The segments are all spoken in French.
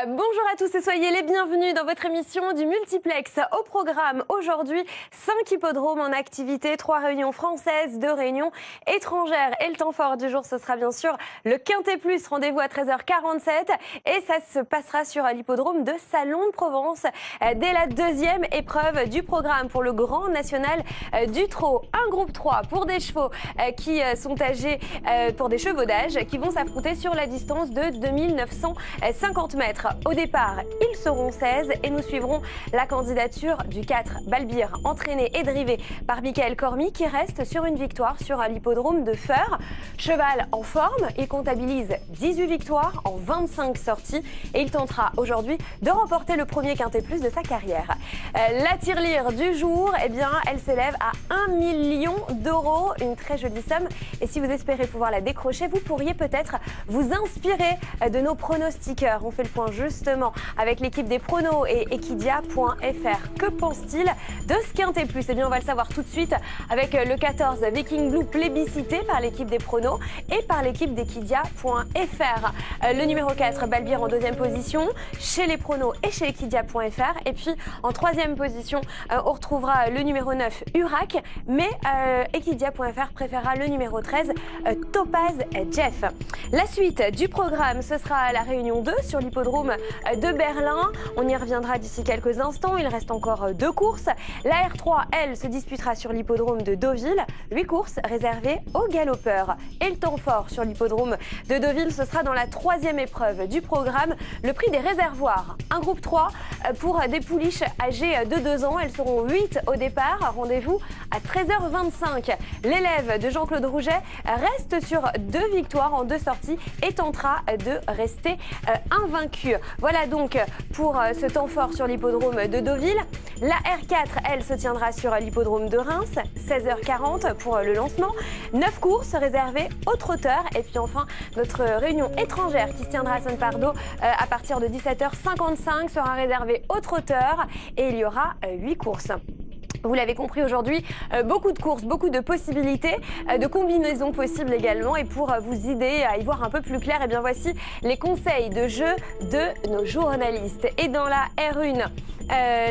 Bonjour à tous et soyez les bienvenus dans votre émission du Multiplex. Au programme aujourd'hui, 5 hippodromes en activité, 3 réunions françaises, 2 réunions étrangères. Et le temps fort du jour, ce sera bien sûr le Quintet Plus. Rendez-vous à 13h47 et ça se passera sur l'hippodrome de Salon de Provence dès la deuxième épreuve du programme pour le Grand National du Trot. Un groupe 3 pour des chevaux qui sont âgés pour des chevaux d'âge qui vont s'affronter sur la distance de 2950 mètres. Au départ, ils seront 16 et nous suivrons la candidature du 4 Balbir, entraîné et drivé par Michael Cormy qui reste sur une victoire sur l'hippodrome de Feur. Cheval en forme, il comptabilise 18 victoires en 25 sorties et il tentera aujourd'hui de remporter le premier Quintet Plus de sa carrière. La tirelire du jour, eh bien, elle s'élève à 1 million d'euros, une très jolie somme. Et si vous espérez pouvoir la décrocher, vous pourriez peut-être vous inspirer de nos pronostiqueurs. On fait le point justement avec l'équipe des pronos et Equidia.fr. Que pense-t-il de ce Quintet Plus? Eh bien, on va le savoir tout de suite avec le 14 Viking Blue plébiscité par l'équipe des pronos et par l'équipe d'Equidia.fr. Le numéro 4 Balbir en deuxième position chez les pronos et chez Equidia.fr. Et puis en troisième position, on retrouvera le numéro 9 Urac, mais Equidia.fr préférera le numéro 13 Topaz Jeff. La suite du programme, ce sera la réunion 2 sur l'hippodrome de Berlin. On y reviendra d'ici quelques instants. Il reste encore 2 courses. La R3, elle, se disputera sur l'hippodrome de Deauville. 8 courses réservées aux galopeurs. Et le temps fort sur l'hippodrome de Deauville, ce sera dans la troisième épreuve du programme, le prix des réservoirs. Un groupe 3 pour des pouliches âgées de 2 ans. Elles seront 8 au départ. Rendez-vous à 13h25. L'élève de Jean-Claude Rouget reste sur 2 victoires en 2 sorties et tentera de rester invaincu. Voilà donc pour ce temps fort sur l'hippodrome de Deauville. La R4, elle, se tiendra sur l'hippodrome de Reims, 16h40 pour le lancement. 9 courses réservées aux trotteurs. Et puis enfin, notre réunion étrangère qui se tiendra à Saint-Pardo à partir de 17h55 sera réservée aux trotteurs et il y aura 8 courses. Vous l'avez compris aujourd'hui, beaucoup de courses, beaucoup de possibilités, de combinaisons possibles également. Et pour vous aider à y voir un peu plus clair, eh bien voici les conseils de jeu de nos journalistes. Et dans la R1,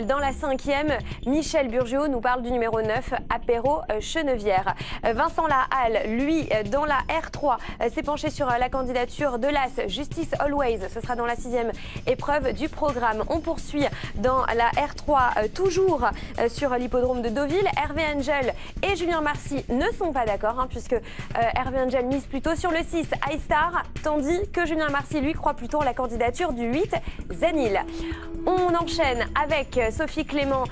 dans la 5e, Michel Burgiot nous parle du numéro 9, Apéro Chenevière. Vincent Lahalle, lui, dans la R3, s'est penché sur la candidature de l'As Justice Always. Ce sera dans la 6e épreuve du programme. On poursuit dans la R3, toujours sur l'hippodrome de Deauville. Hervé Angel et Julien Marcy ne sont pas d'accord, puisque Hervé Angel mise plutôt sur le 6, iStar, tandis que Julien Marcy, lui, croit plutôt à la candidature du 8, Zenil. On enchaîne avec Sophie Clément,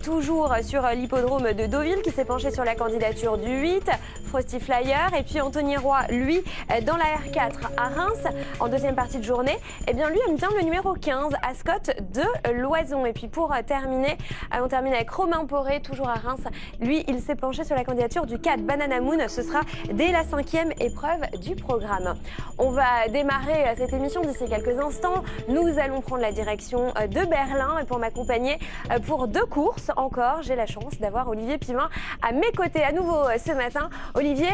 toujours sur l'hippodrome de Deauville, qui s'est penchée sur la candidature du 8, Frosty Flyer. Et puis Anthony Roy, lui, dans la R4 à Reims, en deuxième partie de journée, eh bien lui aime bien le numéro 15, Ascot de Loison. Et puis pour terminer, on termine avec Romain Poré, toujours à Reims. Lui, il s'est penché sur la candidature du 4, Banana Moon. Ce sera dès la 5e épreuve du programme. On va démarrer cette émission d'ici quelques instants. Nous allons prendre la direction de Berlin et pour m'accompagner pour 2 courses encore, j'ai la chance d'avoir Olivier Pivin à mes côtés à nouveau ce matin. Olivier,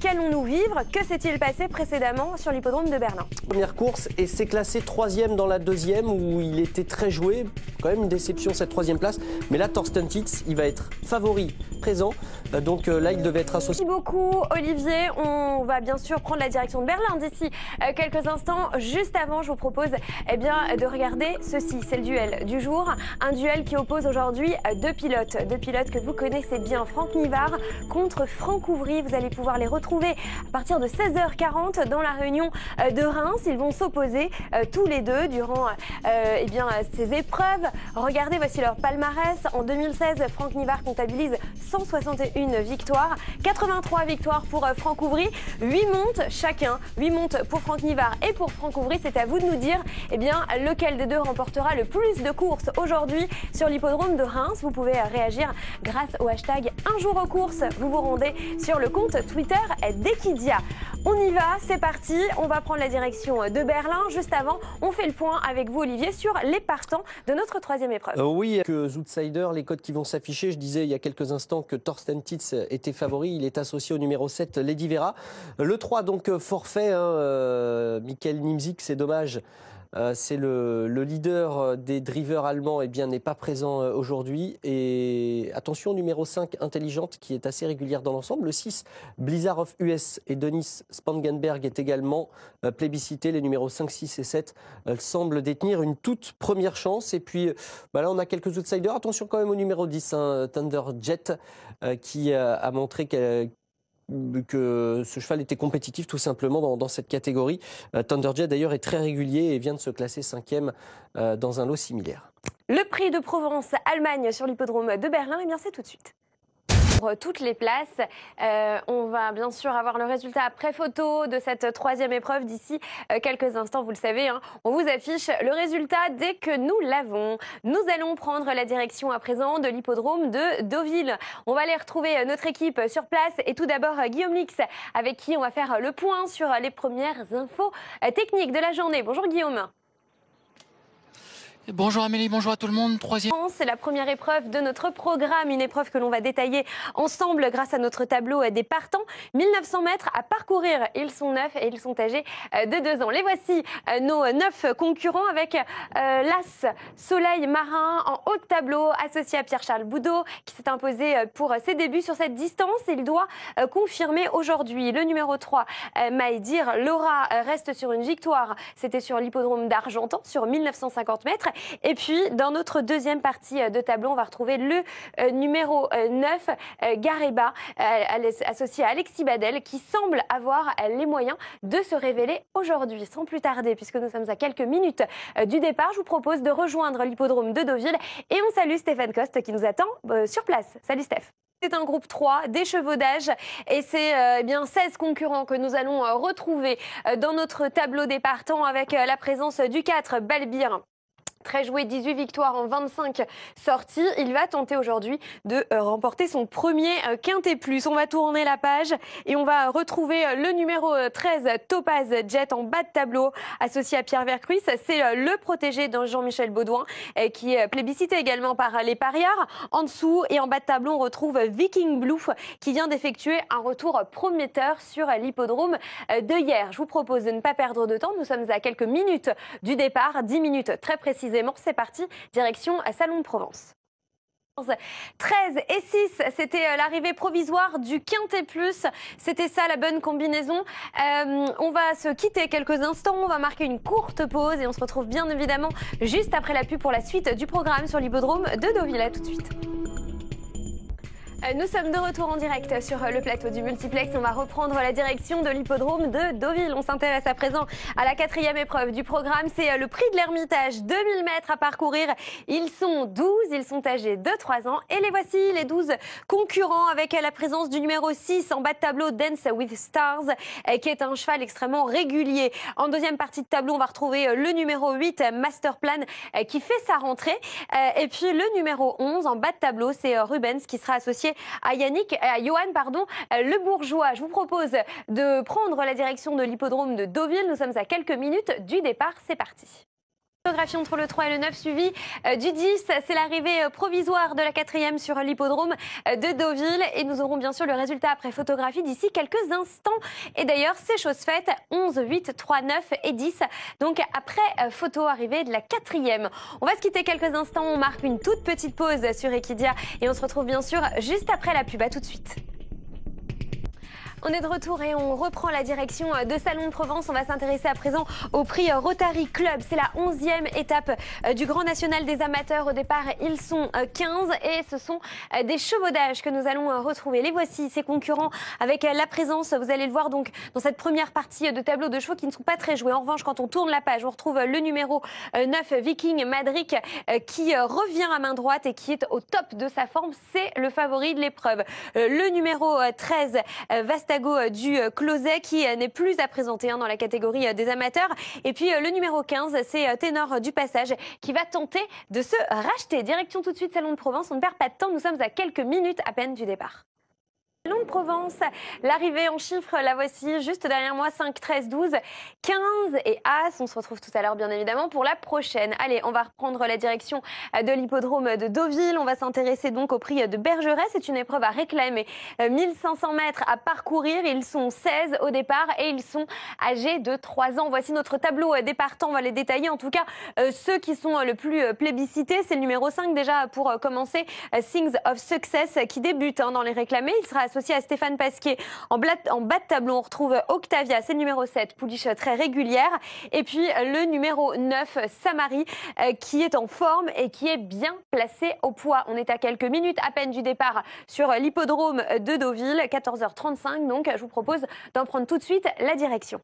qu'allons-nous vivre? Que s'est-il passé précédemment sur l'hippodrome de Berlin? Première course et c'est classé 3e dans la 2e où il était très joué. Quand même une déception cette 3e place. Mais là, Thorsten Titz, il va être favori présent. Donc là, il devait être associé. Merci beaucoup Olivier. On va bien sûr prendre la direction de Berlin d'ici quelques instants. Juste avant, je vous propose de regarder ceci. C'est le duel du jour. Un duel qui oppose aujourd'hui 2 pilotes. 2 pilotes que vous connaissez bien. Franck Nivard contre Franck Ouvry. Vous allez pouvoir les retrouver à partir de 16h40 dans la réunion de Reims. Ils vont s'opposer tous les deux durant ces épreuves. Regardez, voici leur palmarès. En 2016, Franck Nivard comptabilise 161 victoires, 83 victoires pour Franck Ouvry, 8 montes chacun, 8 montes pour Franck Nivard et pour Franck Ouvry. C'est à vous de nous dire lequel des deux remportera le plus de courses aujourd'hui sur l'hippodrome de Reims. Vous pouvez réagir grâce au hashtag Un jour aux courses. Vous vous rendez sur le compte Twitter d'Equidia. On y va, c'est parti. On va prendre la direction de Berlin. Juste avant, on fait le point avec vous Olivier sur les partants de notre 3e épreuve. Oui, que outsiders, les codes qui vont s'afficher. Je disais il y a quelques instants que Thorsten Titz était favori. Il est associé au numéro 7, Lady Vera. Le 3, donc forfait. Michael Nimzik, c'est dommage. C'est le leader des drivers allemands, n'est pas présent aujourd'hui. Et attention, numéro 5, Intelligente, qui est assez régulière dans l'ensemble. Le 6, Blizzard of US et Denis Spangenberg est également plébiscité. Les numéros 5, 6 et 7 semblent détenir une toute première chance. Et puis là, on a quelques outsiders. Attention quand même au numéro 10, Thunderjet, qui a montré que ce cheval était compétitif tout simplement dans cette catégorie. Thunderjet d'ailleurs est très régulier et vient de se classer 5e dans un lot similaire. Le prix de Provence, Allemagne sur l'hippodrome de Berlin, et bien c'est tout de suite. Pour toutes les places, on va bien sûr avoir le résultat après photo de cette troisième épreuve d'ici quelques instants. Vous le savez, hein, on vous affiche le résultat dès que nous l'avons. Nous allons prendre la direction à présent de l'hippodrome de Deauville. On va aller retrouver notre équipe sur place et tout d'abord Guillaume Lix avec qui on va faire le point sur les premières infos techniques de la journée. Bonjour Guillaume. Bonjour Amélie, bonjour à tout le monde. C'est la première épreuve de notre programme, une épreuve que l'on va détailler ensemble grâce à notre tableau des partants. 1900 mètres à parcourir, ils sont 9 et ils sont âgés de 2 ans. Les voici, nos 9 concurrents avec l'As Soleil Marin en haut de tableau, associé à Pierre-Charles Boudot qui s'est imposé pour ses débuts sur cette distance. Il doit confirmer aujourd'hui. Le numéro 3, Maïdir Laura, reste sur une victoire. C'était sur l'hippodrome d'Argentan sur 1950 mètres. Et puis, dans notre deuxième partie de tableau, on va retrouver le numéro 9, Gareba, associé à Alexis Badel, qui semble avoir les moyens de se révéler aujourd'hui. Sans plus tarder, puisque nous sommes à quelques minutes du départ, je vous propose de rejoindre l'hippodrome de Deauville. Et on salue Stéphane Coste qui nous attend sur place. Salut Steph. C'est un groupe 3 d'échevaudage et c'est bien 16 concurrents que nous allons retrouver dans notre tableau des partants avec la présence du 4, Balbir. Très joué, 18 victoires en 25 sorties. Il va tenter aujourd'hui de remporter son premier Quintet Plus. On va tourner la page et on va retrouver le numéro 13, Topaz Jet, en bas de tableau, associé à Pierre Vercruis. C'est le protégé de Jean-Michel Baudouin qui est plébiscité également par les parieurs. En dessous et en bas de tableau, on retrouve Viking Blue qui vient d'effectuer un retour prometteur sur l'hippodrome de hier. Je vous propose de ne pas perdre de temps. Nous sommes à quelques minutes du départ, 10 minutes très précisément. C'est parti, direction Salon de Provence. 13 et 6, c'était l'arrivée provisoire du Quintet Plus. C'était ça la bonne combinaison. On va se quitter quelques instants, on va marquer une courte pause et on se retrouve bien évidemment juste après la pub pour la suite du programme sur l'hippodrome de Deauville. À tout de suite. Nous sommes de retour en direct sur le plateau du multiplex. On va reprendre la direction de l'hippodrome de Deauville. On s'intéresse à présent à la quatrième épreuve du programme. C'est le prix de l'Ermitage, 2000 mètres à parcourir. Ils sont 12, ils sont âgés de 3 ans. Et les voici, les 12 concurrents avec la présence du numéro 6 en bas de tableau, Dance with Stars, qui est un cheval extrêmement régulier. En deuxième partie de tableau, on va retrouver le numéro 8, Masterplan, qui fait sa rentrée. Et puis le numéro 11 en bas de tableau, c'est Rubens qui sera associé à Johan, le Bourgeois. Je vous propose de prendre la direction de l'hippodrome de Deauville. Nous sommes à quelques minutes du départ. C'est parti. Photographie entre le 3 et le 9 suivi du 10. C'est l'arrivée provisoire de la quatrième sur l'hippodrome de Deauville. Et nous aurons bien sûr le résultat après photographie d'ici quelques instants. Et d'ailleurs, c'est chose faite. 11, 8, 3, 9 et 10. Donc après photo arrivée de la quatrième. On va se quitter quelques instants. On marque une toute petite pause sur Equidia. Et on se retrouve bien sûr juste après la pub. À tout de suite. On est de retour et on reprend la direction de Salon de Provence. On va s'intéresser à présent au prix Rotary Club. C'est la 11e étape du Grand National des amateurs. Au départ, ils sont 15 et ce sont des chevaudages que nous allons retrouver. Les voici, ces concurrents, avec la présence, vous allez le voir donc dans cette première partie de tableau de chevaux qui ne sont pas très joués. En revanche, quand on tourne la page, on retrouve le numéro 9, Viking Madric, qui revient à main droite et qui est au top de sa forme. C'est le favori de l'épreuve. Le numéro 13, Vastago du Closet, qui n'est plus à présenter dans la catégorie des amateurs. Et puis le numéro 15, c'est Ténor du Passage qui va tenter de se racheter. Direction tout de suite Salon de Provence. On ne perd pas de temps, nous sommes à quelques minutes à peine du départ. Salon de Provence, l'arrivée en chiffres, la voici juste derrière moi, 5, 13, 12, 15 et As. On se retrouve tout à l'heure bien évidemment pour la prochaine. Allez, on va reprendre la direction de l'hippodrome de Deauville. On va s'intéresser donc au prix de Bergeret. C'est une épreuve à réclamer. 1500 mètres à parcourir. Ils sont 16 au départ et ils sont âgés de 3 ans. Voici notre tableau des partants. On va les détailler. En tout cas, ceux qui sont le plus plébiscités, c'est le numéro 5 déjà pour commencer. Things of Success qui débute dans les réclamés. Il sera associé à Stéphane Pasquier. En bas de tableau, on retrouve Octavia, c'est le numéro 7, pouliche très régulière. Et puis le numéro 9, Samari, qui est en forme et qui est bien placé au poids. On est à quelques minutes à peine du départ sur l'hippodrome de Deauville, 14h35. Donc, je vous propose d'en prendre tout de suite la direction.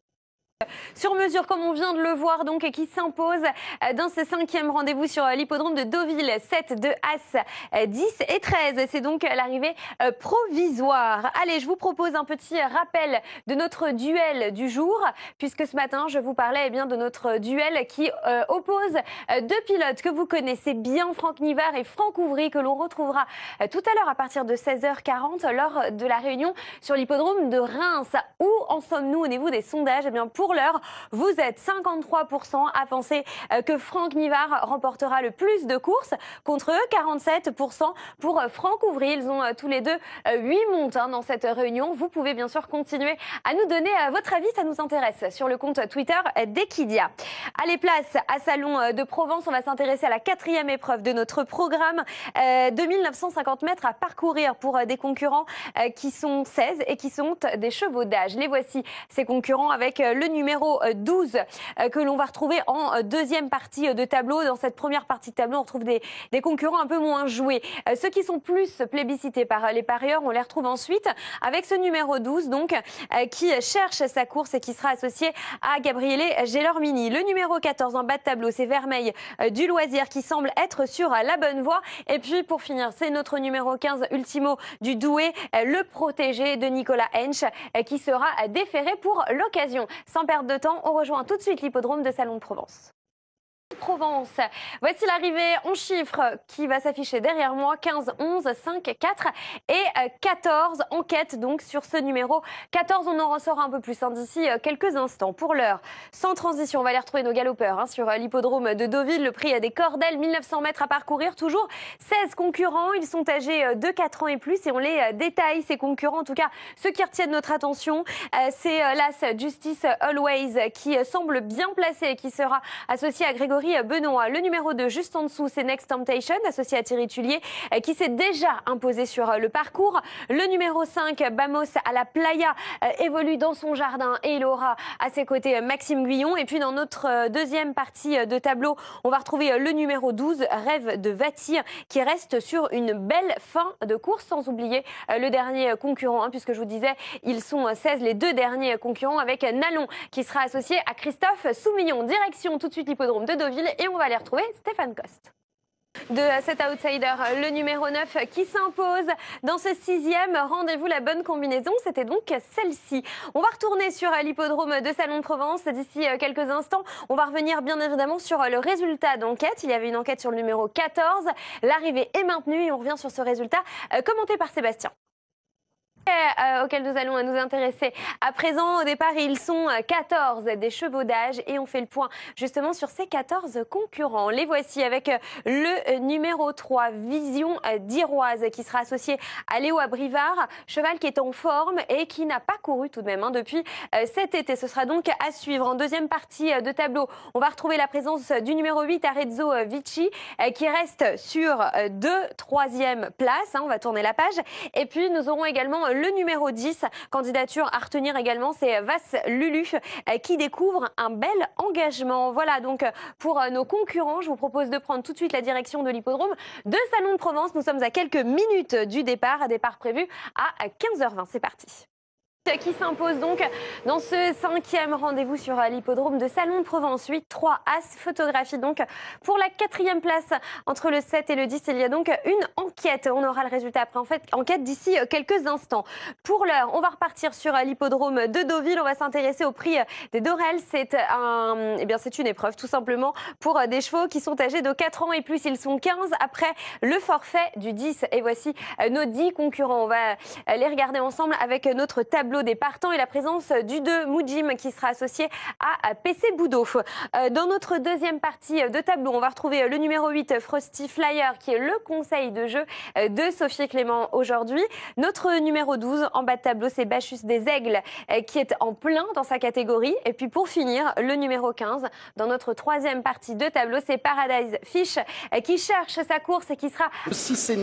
Sur mesure, comme on vient de le voir, donc, qui s'impose dans ce 5e rendez-vous sur l'hippodrome de Deauville, 7 de As, 10 et 13. C'est donc l'arrivée provisoire. Allez, je vous propose un petit rappel de notre duel du jour, puisque ce matin, je vous parlais bien de notre duel qui oppose deux pilotes que vous connaissez bien, Franck Nivard et Franck Ouvry, que l'on retrouvera tout à l'heure à partir de 16h40 lors de la réunion sur l'hippodrome de Reims. Où en sommes-nous au niveau des sondages? Eh bien, pour l'heure, vous êtes 53% à penser que Franck Nivard remportera le plus de courses, contre eux 47% pour Franck Ouvry. Ils ont tous les deux 8 montes dans cette réunion. Vous pouvez bien sûr continuer à nous donner votre avis, ça nous intéresse, sur le compte Twitter d'Equidia. Allez, place à Salon de Provence. On va s'intéresser à la 4e épreuve de notre programme. 2950 mètres à parcourir pour des concurrents qui sont 16 et qui sont des chevaux d'âge. Les voici, ces concurrents, avec le numéro 12 que l'on va retrouver en deuxième partie de tableau. Dans cette première partie de tableau, on retrouve des concurrents un peu moins joués. Ceux qui sont plus plébiscités par les parieurs, on les retrouve ensuite avec ce numéro 12 donc, qui cherche sa course et qui sera associé à Gabriele Gelormini. Le numéro 14 en bas de tableau, c'est Vermeil du Loisir qui semble être sur la bonne voie. Et puis pour finir, c'est notre numéro 15 Ultimo du Douai, le protégé de Nicolas Hench, qui sera déféré pour l'occasion. Sans perdre de temps, on rejoint tout de suite l'hippodrome de Salon de Provence. Provence. Voici l'arrivée en chiffres qui va s'afficher derrière moi. 15, 11, 5, 4 et 14 en quête donc sur ce numéro 14. On en ressort un peu plus d'ici quelques instants. Pour l'heure, sans transition, on va aller retrouver nos galopeurs sur l'hippodrome de Deauville. Le prix des cordelles, 1900 mètres à parcourir. Toujours 16 concurrents. Ils sont âgés de 4 ans et plus et on les détaille, ces concurrents. En tout cas, ceux qui retiennent notre attention, c'est l'As Justice Always qui semble bien placé et qui sera associé à Grégory Benoît. Le numéro 2, juste en dessous, c'est Next Temptation, associé à Thierry Tullier, qui s'est déjà imposé sur le parcours. Le numéro 5, Bamos à la Playa, évolue dans son jardin et il aura à ses côtés Maxime Guyon. Et puis dans notre deuxième partie de tableau, on va retrouver le numéro 12, Rêve de Vatir, qui reste sur une belle fin de course, sans oublier le dernier concurrent, puisque je vous disais, ils sont 16, les deux derniers concurrents, avec Nalon, qui sera associé à Christophe Soumillon. Direction tout de suite l'hippodrome de Deauville et on va aller retrouver Stéphane Coste. De cet outsider, le numéro 9 qui s'impose dans ce 6e rendez-vous. La bonne combinaison, c'était donc celle-ci. On va retourner sur l'hippodrome de Salon de Provence d'ici quelques instants. On va revenir bien évidemment sur le résultat d'enquête. Il y avait une enquête sur le numéro 14. L'arrivée est maintenue et on revient sur ce résultat commenté par Sébastien. Auquel nous allons nous intéresser à présent. Au départ, ils sont 14 des chevaux d'âge et on fait le point justement sur ces 14 concurrents. Les voici avec le numéro 3, Vision d'Iroise, qui sera associé à Léo Abrivard, cheval qui est en forme et qui n'a pas couru tout de même depuis cet été. Ce sera donc à suivre. En deuxième partie de tableau, on va retrouver la présence du numéro 8, Arezzo Vici, qui reste sur 3e place. On va tourner la page. Et puis, nous aurons également le numéro 10, candidature à retenir également, c'est Vas Lulu qui découvre un bel engagement. Voilà donc pour nos concurrents. Je vous propose de prendre tout de suite la direction de l'hippodrome de Salon de Provence. Nous sommes à quelques minutes du départ prévu à 15h20. C'est parti. Qui s'impose donc dans ce 5e rendez-vous sur l'hippodrome de Salon de Provence. 8-3 As, photographie donc pour la 4e place entre le 7 et le 10. Il y a donc une enquête. On aura le résultat après enquête d'ici quelques instants. Pour l'heure, on va repartir sur l'hippodrome de Deauville. On va s'intéresser au prix des Dorels. C'est une épreuve tout simplement pour des chevaux qui sont âgés de 4 ans et plus. Ils sont 15 après le forfait du 10. Et voici nos 10 concurrents. On va les regarder ensemble avec notre tableau des partants et la présence du 2 Moujim qui sera associé à PC Boudot. Dans notre deuxième partie de tableau, on va retrouver le numéro 8 Frosty Flyer qui est le conseil de jeu de Sophie Clément aujourd'hui. Notre numéro 12 en bas de tableau, c'est Bacchus des Aigles qui est en plein dans sa catégorie. Et puis pour finir, le numéro 15 dans notre troisième partie de tableau, c'est Paradise Fish qui cherche sa course et qui sera 6,5.